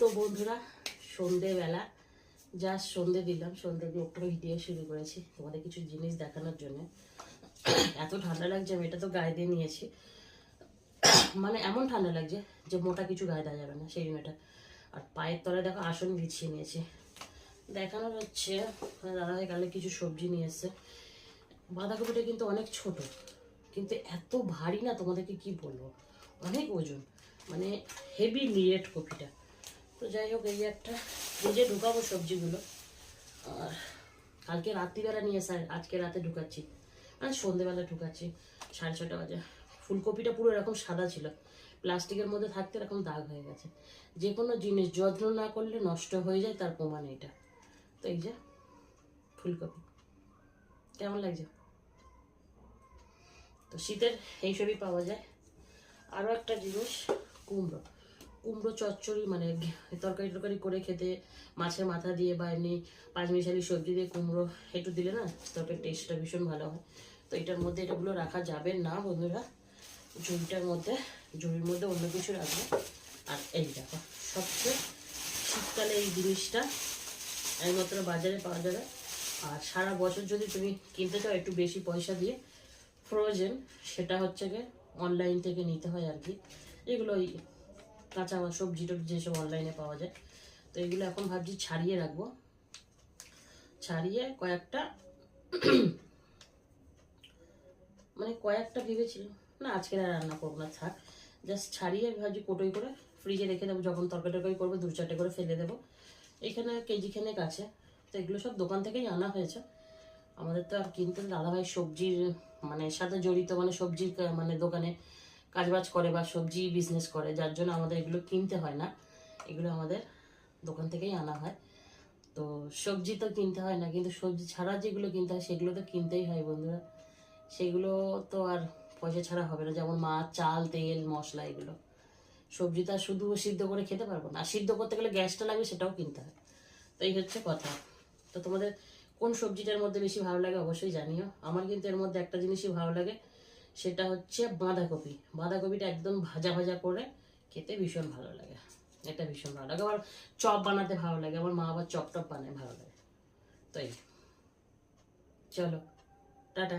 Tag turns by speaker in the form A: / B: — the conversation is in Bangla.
A: তো বন্ধুরা, সন্ধেবেলা জাস্ট সন্ধে দিলাম, সন্ধে দিয়ে উপরে ভিডিও শুরু করেছি তোমাদের কিছু জিনিস দেখানোর জন্য। এত ঠান্ডা লাগছে, আমি এটা তো গায়ে দিয়ে নিয়েছি, মানে এমন ঠান্ডা লাগছে যে মোটা কিছু গায়ে দেওয়া যাবে না সেই জন্য এটা। আর পায়ের তলায় দেখো আসন বিছিয়ে নিয়েছি। দেখানো হচ্ছে দাদাভাই কালে কিছু সবজি নিয়ে এসছে। বাঁধাকপিটা কিন্তু অনেক ছোট, কিন্তু এত ভারী না, তোমাদেরকে কি বলবো, অনেক ওজন, মানে হেভি নিরেট কপিটা। তো যাই হোক, এই একটা নিজে ঢুকাবো সবজিগুলো। আর কালকে রাত্রিবেলা নিয়ে এসে আজকে রাতে ঢুকাচ্ছি, মানে সন্ধেবেলা ঢুকাচ্ছি, 6:30 বাজে। ফুলকপিটা পুরো এরকম সাদা ছিল, প্লাস্টিকের মধ্যে থাকতে এরকম দাগ হয়ে গেছে। যে কোনো জিনিস যত্ন না করলে নষ্ট হয়ে যায়, তার প্রমাণ এটা। তো এই যে ফুলকপি, কেমন লাগছে? তো শীতের এইসবই পাওয়া যায়। আরও একটা জিনিস, কুমড়ো। কুমড়ো চচ্চড়ি, মানে তরকারি টরকারি করে খেতে, মাছের মাথা দিয়ে বা এমনি পাঁচমিশালি সবজি দিয়ে কুমড়ো একটু দিলে না, তরকারি টেস্টটা ভীষণ ভালো হয়। তো এটার মধ্যে এটাগুলো রাখা যাবে না বন্ধুরা, ঝুড়িটার মধ্যে, ঝুড়ির মধ্যে অন্য কিছু রাখবে। আর এই দেখো, সবচেয়ে শীতকালে এই জিনিসটা একমাত্র বাজারে পাওয়া যাবে। আর সারা বছর যদি তুমি কিনতে চাও একটু বেশি পয়সা দিয়ে ফ্রোজেন, সেটা হচ্ছে গিয়ে অনলাইন থেকে নিতে হয় আর কি। এগুলো ওই কাঁচা সবজি টবজি যেসব অনলাইনে পাওয়া যায়। তো এগুলো এখন ভাবছি ছাড়িয়ে রাখবো, ছাড়িয়ে কয়েকটা মানে কয়েকটা ভেবেছিলাম না আজকে আর রান্না করবো না, থাক, জাস্ট ছাড়িয়ে ভাবছি কোটোই করে ফ্রিজে রেখে দেবো, যখন তরকারি টরকারি করবো 2-4টে করে ফেলে দেবো। এখানে কেজি খানেক আছে। তো এগুলো সব দোকান থেকেই আনা হয়েছে, আমাদের তো আর কিনতে, দাদাভাই সবজির মানে সাথে জড়িত, মানে সবজির মানে দোকানে কাজবাজ করে বা সবজি বিজনেস করে, যার জন্য আমাদের এগুলো কিনতে হয় না, এগুলো আমাদের দোকান থেকেই আনা হয়। তো সবজি তো কিনতে হয় না, কিন্তু সবজি ছাড়া যেগুলো কিনতে হয় সেগুলো তো কিনতেই হয় বন্ধুরা। সেগুলো তো আর পয়সা ছাড়া হবে না, যেমন মাছ, চাল, তেল, মশলা, এগুলো। সবজি তো আর শুধু সিদ্ধ করে খেতে পারবো না, আর সিদ্ধ করতে গেলে গ্যাসটা লাগবে, সেটাও কিনতে হয়। তো এই হচ্ছে কথা। তো তোমাদের কোন সবজিটার মধ্যে বেশি ভালো লাগে অবশ্যই জানিও। আমার কিন্তু এর মধ্যে একটা জিনিসই ভালো লাগে, সেটা হচ্ছে বাঁধাকপি। বাঁধাকপিটা একদম ভাজা ভাজা করে খেতে ভীষণ ভালো লাগে, এটা ভীষণ ভালো লাগে। আবার চপ বানাতে ভালো লাগে, আমার মা আবার চপ টপ বানায় ভালো লাগে। তো এই, চলো, টাটা।